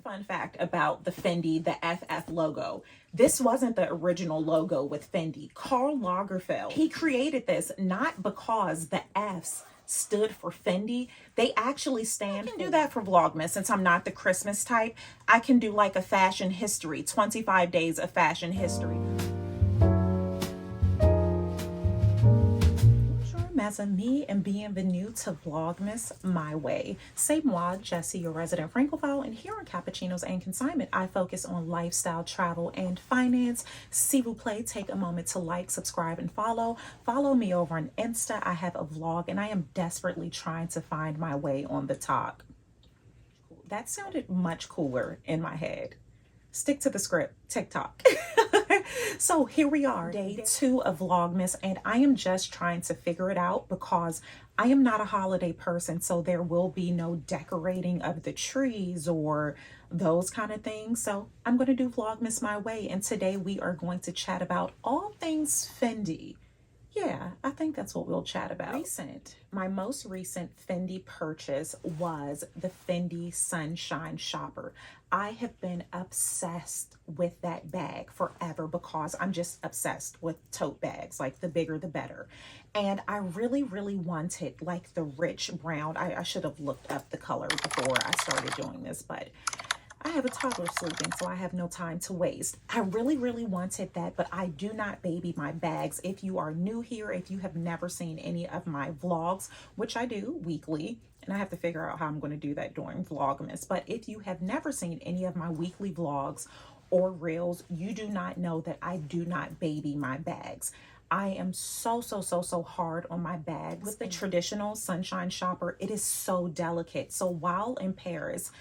fun fact about the Fendi, the FF logo. This wasn't the original logo with Fendi. Karl Lagerfeld, he created this not because the F's stood for Fendi. They actually stand. I can do that for Vlogmas since I'm not the Christmas type. I can do like a fashion history, 25 days of fashion history. Mes amis and bienvenue to Vlogmas My Way. C'est moi, Jessie, your resident Francophile, and here on Cappuccinos and Consignment, I focus on lifestyle, travel, and finance. S'il vous plaît, take a moment to like, subscribe, and follow. Follow me over on Insta. I have a vlog, and I am desperately trying to find my way on the talk. That sounded much cooler in my head. Stick to the script, TikTok. So here we are, day 2 of Vlogmas, and I am just trying to figure it out because I am not a holiday person, so there will be no decorating of the trees or those kind of things. So I'm going to do Vlogmas my way, and today we are going to chat about all things Fendi. Yeah, I think that's what we'll chat about. My most recent Fendi purchase was the Fendi Sunshine Shopper. I have been obsessed with that bag forever because I'm just obsessed with tote bags, like the bigger the better. And I really wanted like the rich brown. I should have looked up the color before I started doing this, but I have a toddler sleeping, so I have no time to waste. I really wanted that, but I do not baby my bags. If you are new here, if you have never seen any of my vlogs, which I do weekly, and I have to figure out how I'm going to do that during Vlogmas, but if you have never seen any of my weekly vlogs or reels, you do not know that I do not baby my bags. I am so hard on my bags. With the traditional Sunshine Shopper, it is so delicate. So while in Paris,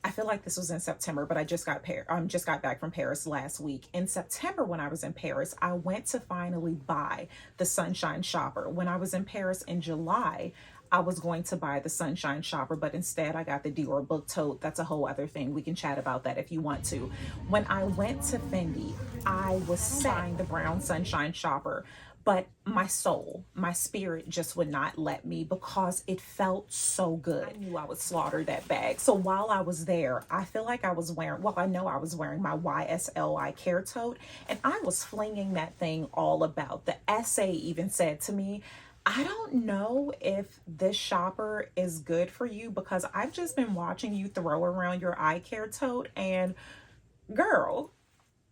I feel like this was in September, but I just got back from Paris last week. In September, when I was in Paris, I went to finally buy the Sunshine Shopper. When I was in Paris in July, I was going to buy the Sunshine Shopper, but instead I got the Dior book tote. That's a whole other thing. We can chat about that if you want to. When I went to Fendi, I was buying the brown Sunshine Shopper, but my soul, my spirit just would not let me because it felt so good. I knew I would slaughter that bag. So while I was there, I feel like I was wearing, well, I know I was wearing my YSLI care tote, and I was flinging that thing all about. The essay even said to me, I don't know if this shopper is good for you because I've just been watching you throw around your eye care tote, and girl,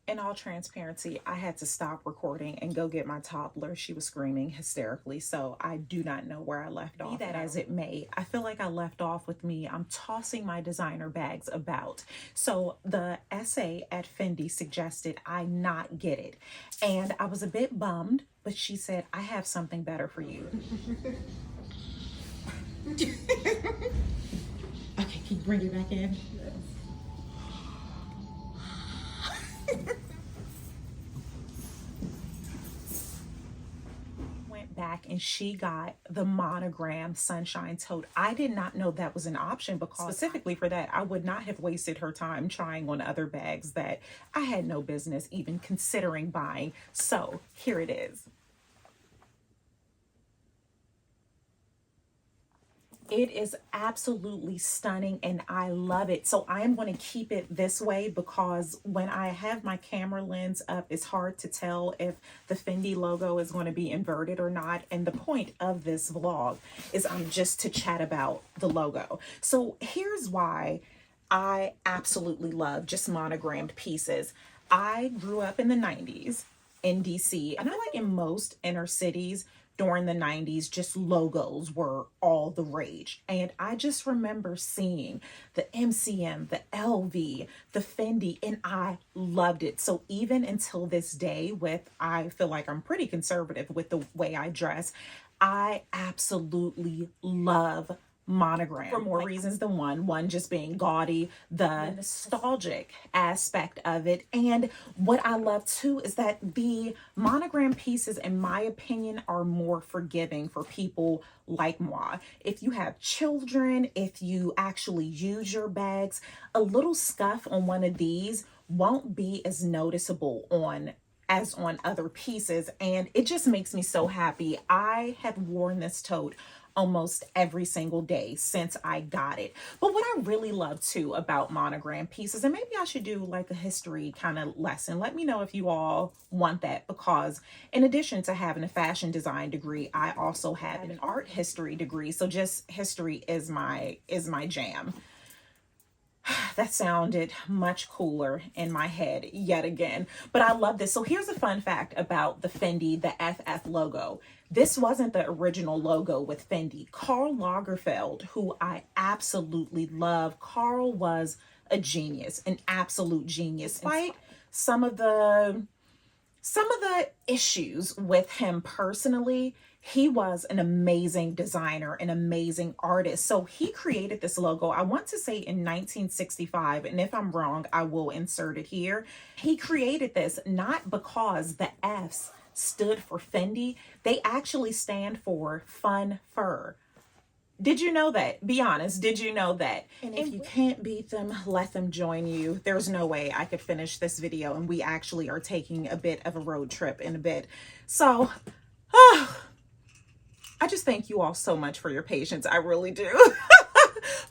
in all transparency, I had to stop recording and go get my toddler. She was screaming hysterically, so I do not know where I left off. Be that as it may, I feel like I left off with me. I'm tossing my designer bags about. So the essay at Fendi suggested I not get it, and I was a bit bummed, but she said, I have something better for you. Okay, can you bring it back in? Went back and she got the monogram Sunshine tote. I did not know that was an option because specifically for that, I would not have wasted her time trying on other bags that I had no business even considering buying. So here it is. It is absolutely stunning and I love it. So I am going to keep it this way because when I have my camera lens up, it's hard to tell if the Fendi logo is going to be inverted or not. And the point of this vlog is just to chat about the logo. So here's why I absolutely love just monogrammed pieces. I grew up in the 90s in DC, and I like in most inner cities, during the 90s, just logos were all the rage. And I just remember seeing the MCM, the LV, the Fendi, and I loved it. So even until this day, I feel like I'm pretty conservative with the way I dress, I absolutely love monogram for more reasons than one just being gaudy, the nostalgic aspect of it. And what I love too is that the monogram pieces, in my opinion, are more forgiving for people like moi. If you have children, if you actually use your bags, a little scuff on one of these won't be as noticeable as on other pieces, and it just makes me so happy. I had worn this tote almost every single day since I got it. But what I really love too about monogram pieces, and maybe I should do like a history kind of lesson. Let me know if you all want that, because in addition to having a fashion design degree, I also have an art history degree. So just history is my jam. That sounded much cooler in my head yet again, but I love this. So here's a fun fact about the Fendi, the FF logo. This wasn't the original logo with Fendi. Karl Lagerfeld, who I absolutely love, Karl was a genius, an absolute genius. Despite some of the issues with him personally, he was an amazing designer, an amazing artist. So he created this logo, I want to say in 1965, and if I'm wrong, I will insert it here. He created this not because the F's stood for Fendi. They actually stand for fun fur. Did you know that? Be honest, did you know that? And if you can't beat them, let them join you. There's no way I could finish this video, and we actually are taking a bit of a road trip in a bit. So, I just thank you all so much for your patience. I really do.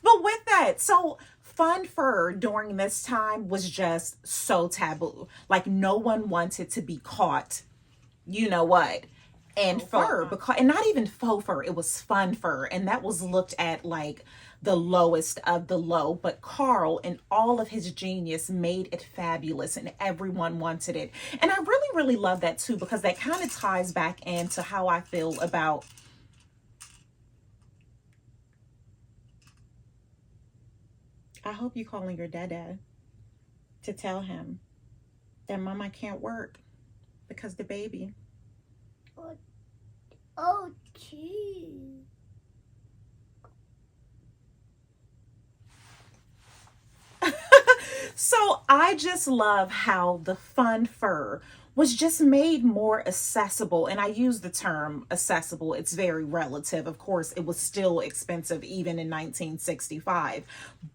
But with that, so fun fur during this time was just so taboo. Like no one wanted to be caught, you know what, and fur, because, and not even faux fur, it was fun fur. And that was looked at like the lowest of the low, but Karl in all of his genius made it fabulous and everyone wanted it. And I really, really love that too, because that kind of ties back into how I feel about I hope you calling your dada to tell him that mama can't work because the baby. Oh, gee. So I just love how the fun fur was just made more accessible. And I use the term accessible. It's very relative. Of course, it was still expensive even in 1965.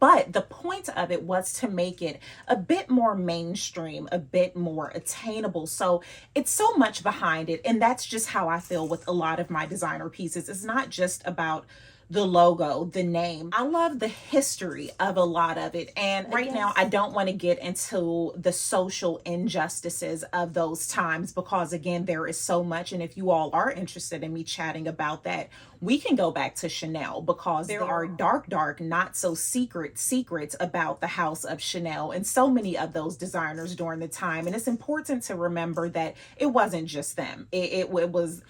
But the point of it was to make it a bit more mainstream, a bit more attainable. So it's so much behind it. And that's just how I feel with a lot of my designer pieces. It's not just about the logo, the name. I love the history of a lot of it. And right now, I don't want to get into the social injustices of those times, because again, there is so much. And if you all are interested in me chatting about that, we can go back to Chanel, because there are dark, not so secrets about the house of Chanel and so many of those designers during the time. And it's important to remember that it wasn't just them. It was,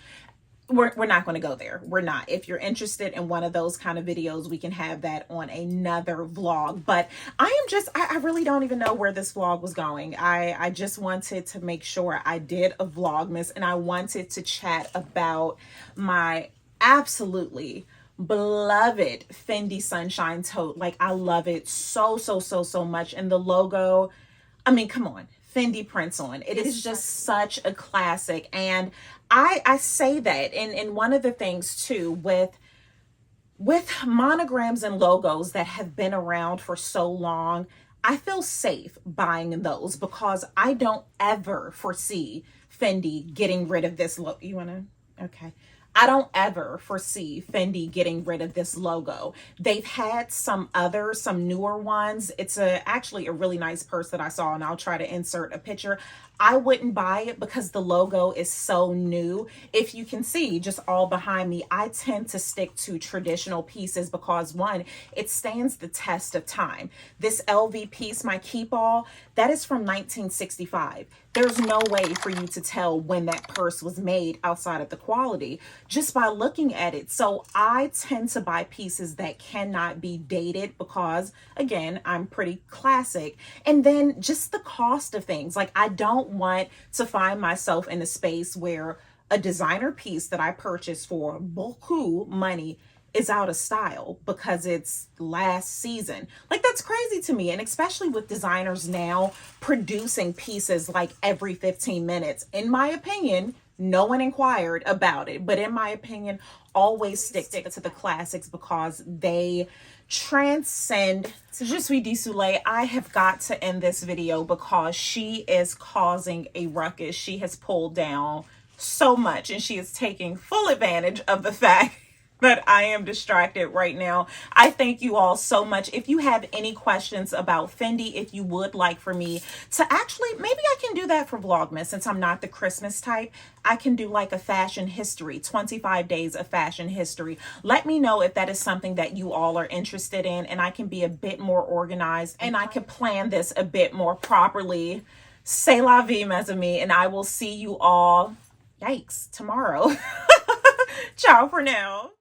we're not going to go there. We're not. If you're interested in one of those kind of videos, we can have that on another vlog. But I really don't even know where this vlog was going. I just wanted to make sure I did a Vlogmas, and I wanted to chat about my absolutely beloved Fendi Sunshine tote. Like, I love it so much. And the logo, I mean, come on. Fendi prints on. It is just such a classic. And I say that, and one of the things too with monograms and logos that have been around for so long, I feel safe buying those, because I don't ever foresee Fendi getting rid of this logo. You wanna? Okay. I don't ever foresee Fendi getting rid of this logo. They've had some newer ones. It's actually a really nice purse that I saw, and I'll try to insert a picture. I wouldn't buy it because the logo is so new. If you can see just all behind me, I tend to stick to traditional pieces because, one, it stands the test of time. This LV piece, my keep all, that is from 1965. There's no way for you to tell when that purse was made outside of the quality just by looking at it. So I tend to buy pieces that cannot be dated because, again, I'm pretty classic. And then just the cost of things. Like, I don't want to find myself in a space where a designer piece that I purchased for beaucoup money is out of style because it's last season. Like, that's crazy to me. And especially with designers now producing pieces like every 15 minutes, in my opinion, no one inquired about it, but in my opinion, always stick to the classics because they transcend. So Je suis désolée, I have got to end this video because she is causing a ruckus. She has pulled down so much and she is taking full advantage of the fact but I am distracted right now. I thank you all so much. If you have any questions about Fendi, if you would like for me to actually, maybe I can do that for Vlogmas since I'm not the Christmas type. I can do like a fashion history, 25 days of fashion history. Let me know if that is something that you all are interested in, and I can be a bit more organized and I can plan this a bit more properly. C'est la vie, mes amis, and I will see you all, yikes, tomorrow. Ciao for now.